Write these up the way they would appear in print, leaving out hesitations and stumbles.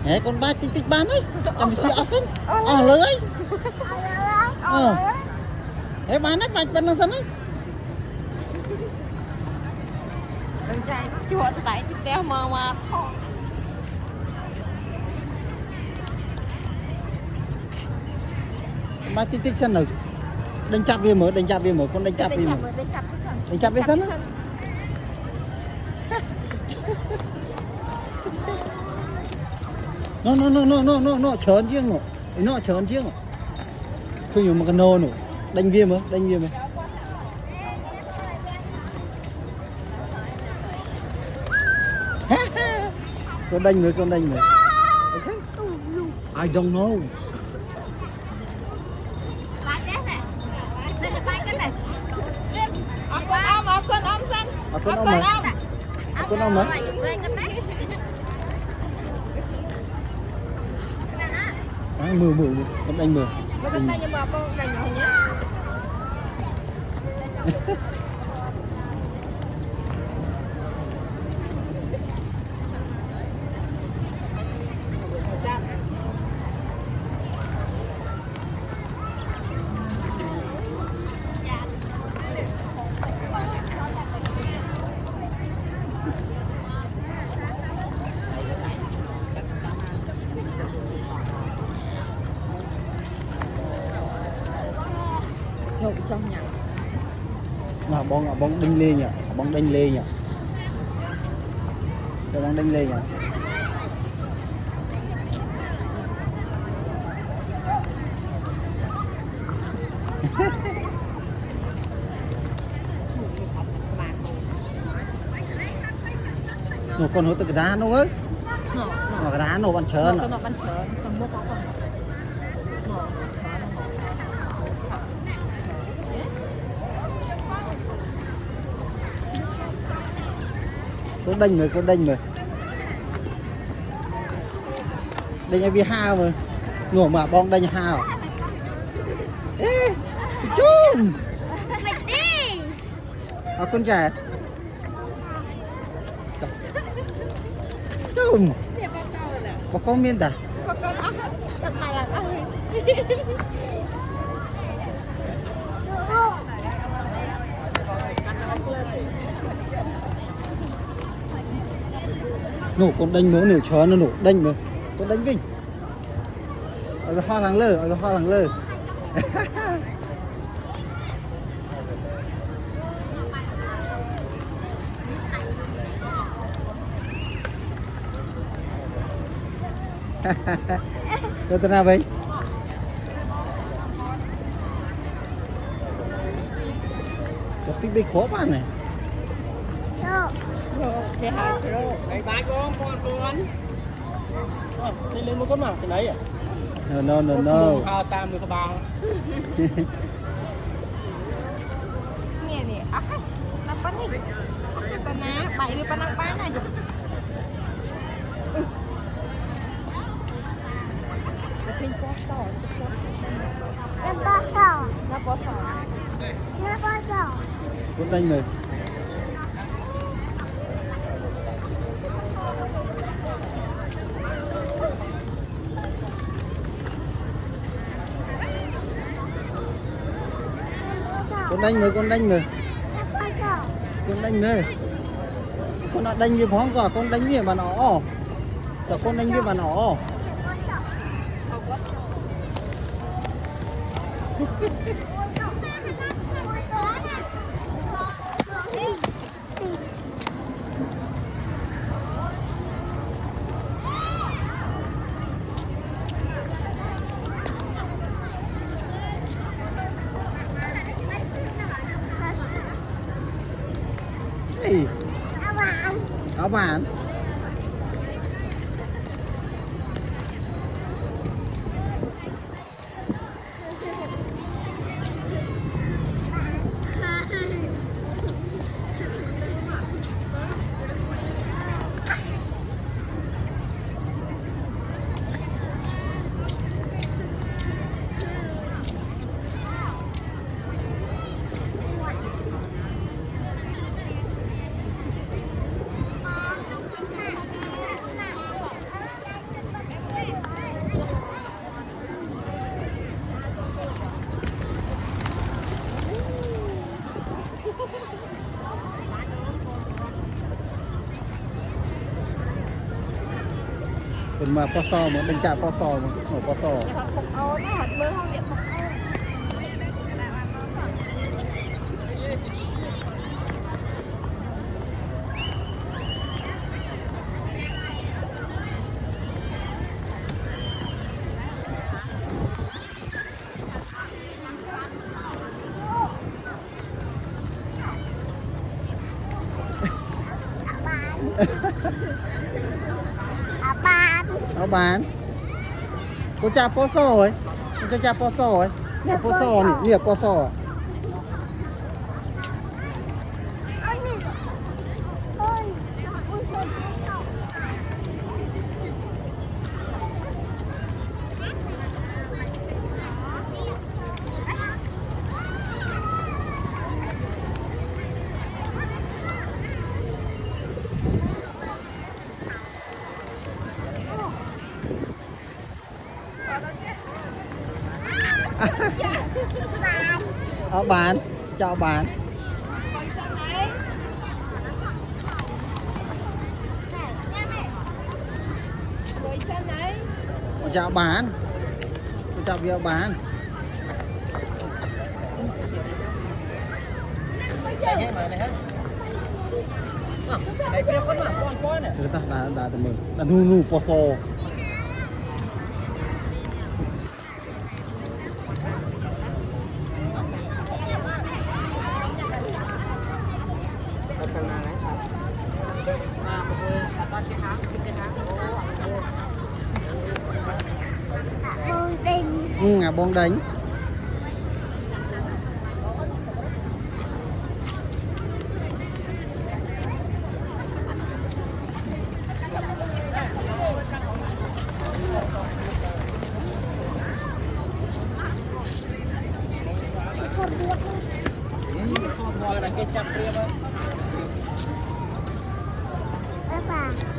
Hãy con ba tích tích bán ấy, làm gì áo xanh, lưới ấy, hãy bán ấy, bán nó xanh ấy. Đừng trai chua tại cái teo mà ba tích tích xanh rồi, đánh chạp về mở, con đánh chạp về mở, đánh chạp về xanh á. Nó chớn chiếng rồi, nó chớn chiếng rồi, không nhiều mà cái nô nổ, đánh viêm mà, con đánh mới, I don't know. Con ông mà, mưa, con đánh mưa. Con tay nhưng mà con đánh nhỏ nhé. Nhộn trong nhà. Bóng đinh lê nhỉ, Cho bóng đinh lê nhỉ. Nó còn hứa từ cái đá nó ơi. Nó cái đá nó bắn chớn. Nó bắn chớn, còn mua có còn. Con đinh rồi. Đinh em bị hao mà. Ngủ mà bong đinh hao. Ê, chum. Con trẻ. Chum. Có con miên ta. Nổ con đánh mớ nổ chó nó nổ đánh mà con đánh kinh ở cái ho làng lơ Đưa tên nào vậy? Có tích bị khó bạn này. Để hai kilo. Đấy bái con. Đi lên một con nào cái đấy à? No. Khao tam được bao. Nè, nó bắn đi. Con ná, 7 con ăn bán này. Nó có sò. Con đánh rồi. Con đánh rồi. Con đã đánh với bóng cả, con đánh với bà nó. Cho con đánh với bà nó. Áo vàng. mà po so mà đánh trả po so mà nổ po so Nhà họ cục ôn nó hạt mưa không điện cục ôn. áo bán cô cha po so rồi cô cha po so rồi nè po so nè po so à áo bán chào bán chào bán chào bia bán người ta đã từ mình đã nu po so bong đánh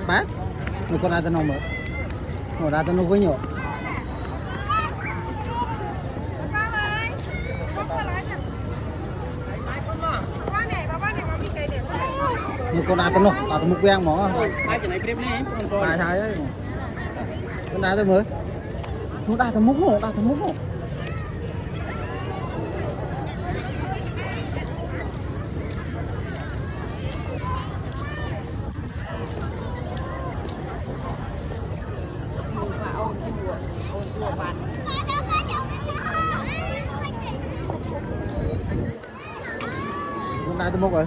bán nó còn ai ta nông nữa nó ra ta nông với nhở một con đá tôm nó đá tôm mục quen mỏ Hai cái này clip này bài thái đấy con đá tôm mới nó đá tôm mục nó đá tôm mục nó con đá tôm mục rồi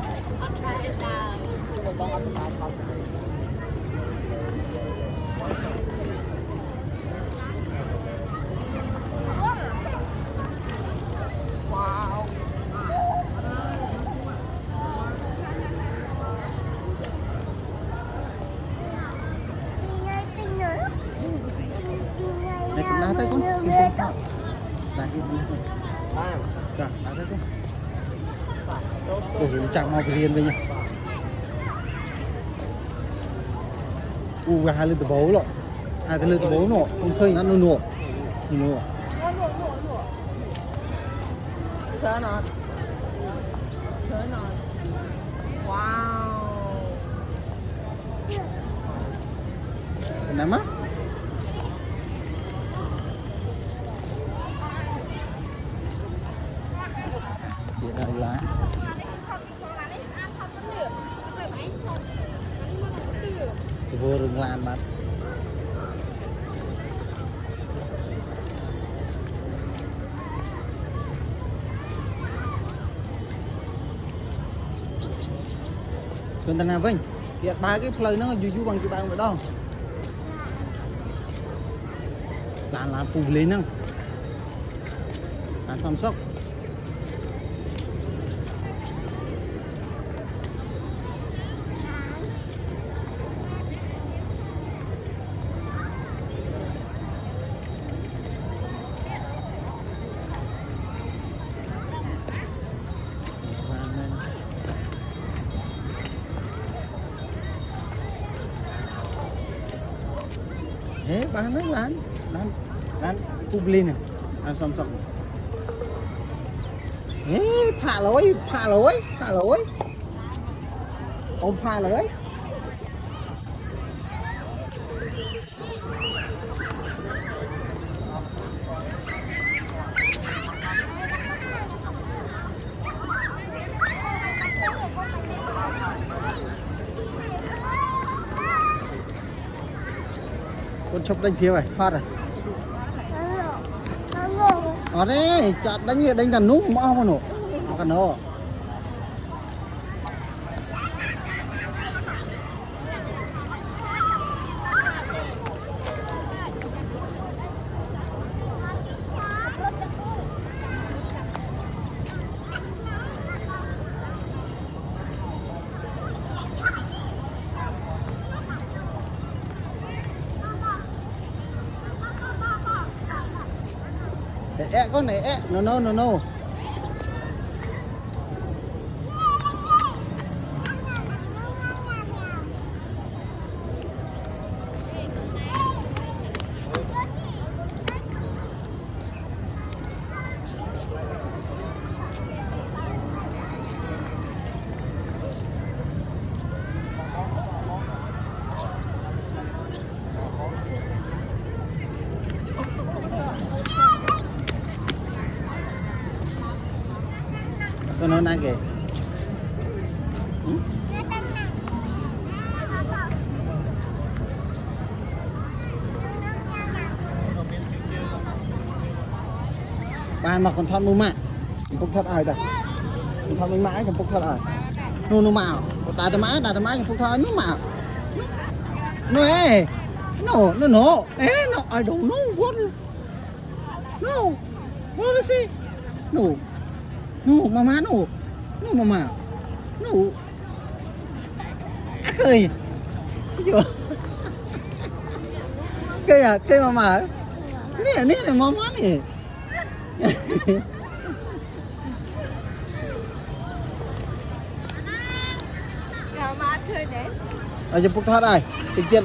này cũng đá tới con đá cái đá tới con ủa chẳng mau cái riêng đây nhỉ hai lư từ bố rồi hai lư từ bố nọ không khơi nó nổ Thở nọ. Wow. nắm á địa đại lá vô rừng lan bạn Còn tầng nào vinh hiện ba cái plei nó du bằng cái bao nữa đâu là phù lên không là xong sốc thế bán nó lán phù lên này làm xong sốc ê phá lối ôm phá lối chụp đánh phía vậy phát rồi ở đây chặt đánh thằng nút mau mà nổ cái nó con này no con nó kìa bạn mà còn thon mù mạ phục thật ai ta thon mù mã còn phục thật ai nu mạo đại tầm mã còn phục thật nu mạo no I don't know what is it no mama cười cười mama nè mama nè Nào mà ăn chơi đấy. ở chụp thật ai trực tiếp